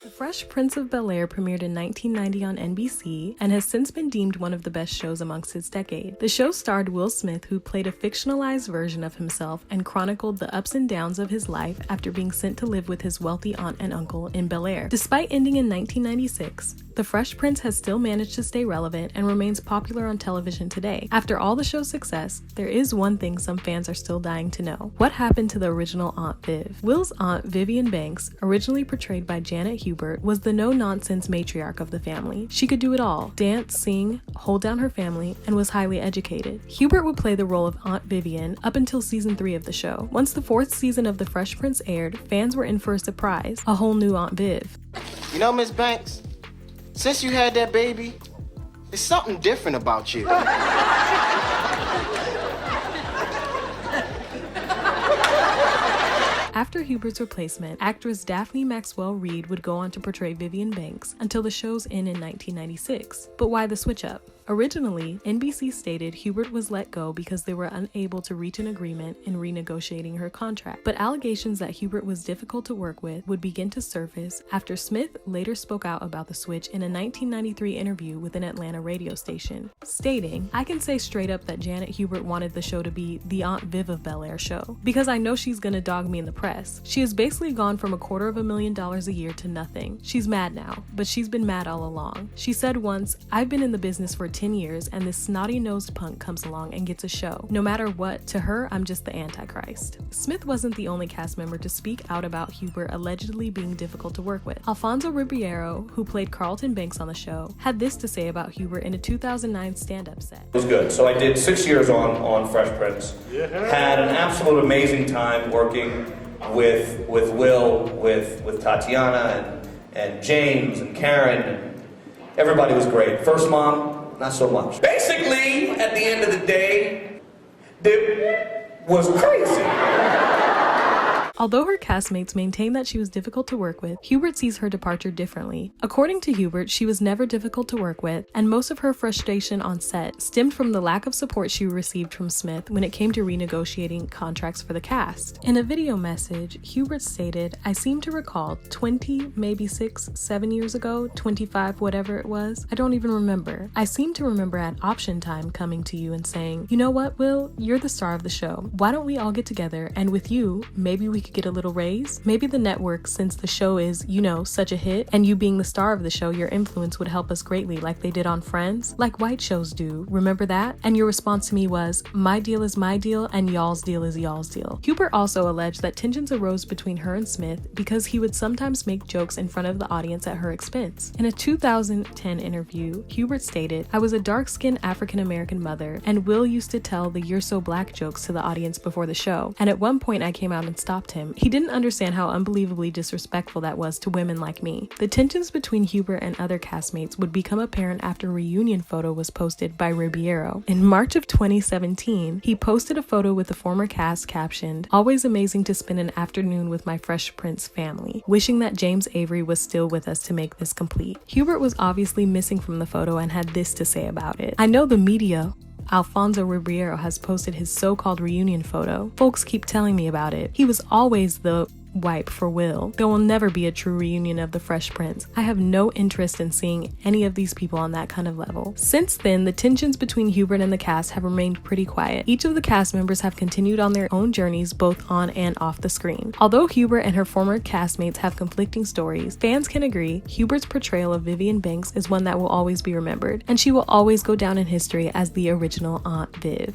The Fresh Prince of Bel-Air premiered in 1990 on NBC and has since been deemed one of the best shows amongst its decade. The show starred Will Smith, who played a fictionalized version of himself and chronicled the ups and downs of his life after being sent to live with his wealthy aunt and uncle in Bel-Air. Despite ending in 1996, The Fresh Prince has still managed to stay relevant and remains popular on television today. After all the show's success, there is one thing some fans are still dying to know. What happened to the original Aunt Viv? Will's aunt, Vivian Banks, originally portrayed by Janet Hubert, was the no-nonsense matriarch of the family. She could do it all: dance, sing, hold down her family, and was highly educated. Hubert would play the role of Aunt Vivian up until season 3 of the show. Once the 4th season of The Fresh Prince aired, fans were in for a surprise: a whole new Aunt Viv. You know, Miss Banks, since you had that baby, there's something different about you. After Hubert's replacement, actress Daphne Maxwell Reid would go on to portray Vivian Banks until the show's end in 1996. But why the switch up? Originally, NBC stated Hubert was let go because they were unable to reach an agreement in renegotiating her contract. But allegations that Hubert was difficult to work with would begin to surface after Smith later spoke out about the switch in a 1993 interview with an Atlanta radio station, stating, "I can say straight up that Janet Hubert wanted the show to be the Aunt Viv of Bel-Air show, because I know she's gonna dog me in the press. She has basically gone from $250,000 a year to nothing. She's mad now, but she's been mad all along. She said once, I've been in the business for 10 years and this snotty-nosed punk comes along and gets a show. No matter what, to her, I'm just the Antichrist." Smith wasn't the only cast member to speak out about Hubert allegedly being difficult to work with. Alfonso Ribeiro, who played Carlton Banks on the show, had this to say about Hubert in a 2009 stand-up set. It was good. So I did 6 years on Fresh Prince. Had an absolute amazing time working with Will, with Tatiana and James and Karen. And everybody was great. First mom, not so much. Basically, at the end of the day, it was crazy. Although her castmates maintain that she was difficult to work with, Hubert sees her departure differently. According to Hubert, she was never difficult to work with, and most of her frustration on set stemmed from the lack of support she received from Smith when it came to renegotiating contracts for the cast. In a video message, Hubert stated, "I seem to recall 20, maybe 6, 7 years ago, 25, whatever it was, I don't even remember. I seem to remember at option time coming to you and saying, you know what, Will, you're the star of the show. Why don't we all get together, and with you, maybe we could get a little raise? Maybe the network, since the show is, you know, such a hit, and you being the star of the show, your influence would help us greatly like they did on Friends, like white shows do. Remember that?" And your response to me was, "My deal is my deal, and y'all's deal is y'all's deal." Hubert also alleged that tensions arose between her and Smith because he would sometimes make jokes in front of the audience at her expense. In a 2010 interview, Hubert stated, "I was a dark-skinned African-American mother, and Will used to tell the 'you're so black' jokes to the audience before the show, and at one point I came out and stopped him. He didn't understand how unbelievably disrespectful that was to women like me." The tensions between Hubert and other castmates would become apparent after a reunion photo was posted by Ribeiro. In March of 2017, he posted a photo with the former cast captioned, "Always amazing to spend an afternoon with my Fresh Prince family. Wishing that James Avery was still with us to make this complete." Hubert was obviously missing from the photo and had this to say about it: "I know the media, Alfonso Ribeiro, has posted his so-called reunion photo. Folks keep telling me about it. He was always the wipe for Will. There will never be a true reunion of the Fresh Prince. I have no interest in seeing any of these people on that kind of level." Since then, the tensions between Hubert and the cast have remained pretty quiet. Each of the cast members have continued on their own journeys both on and off the screen. Although Hubert and her former castmates have conflicting stories, fans can agree Hubert's portrayal of Vivian Banks is one that will always be remembered, and she will always go down in history as the original Aunt Viv.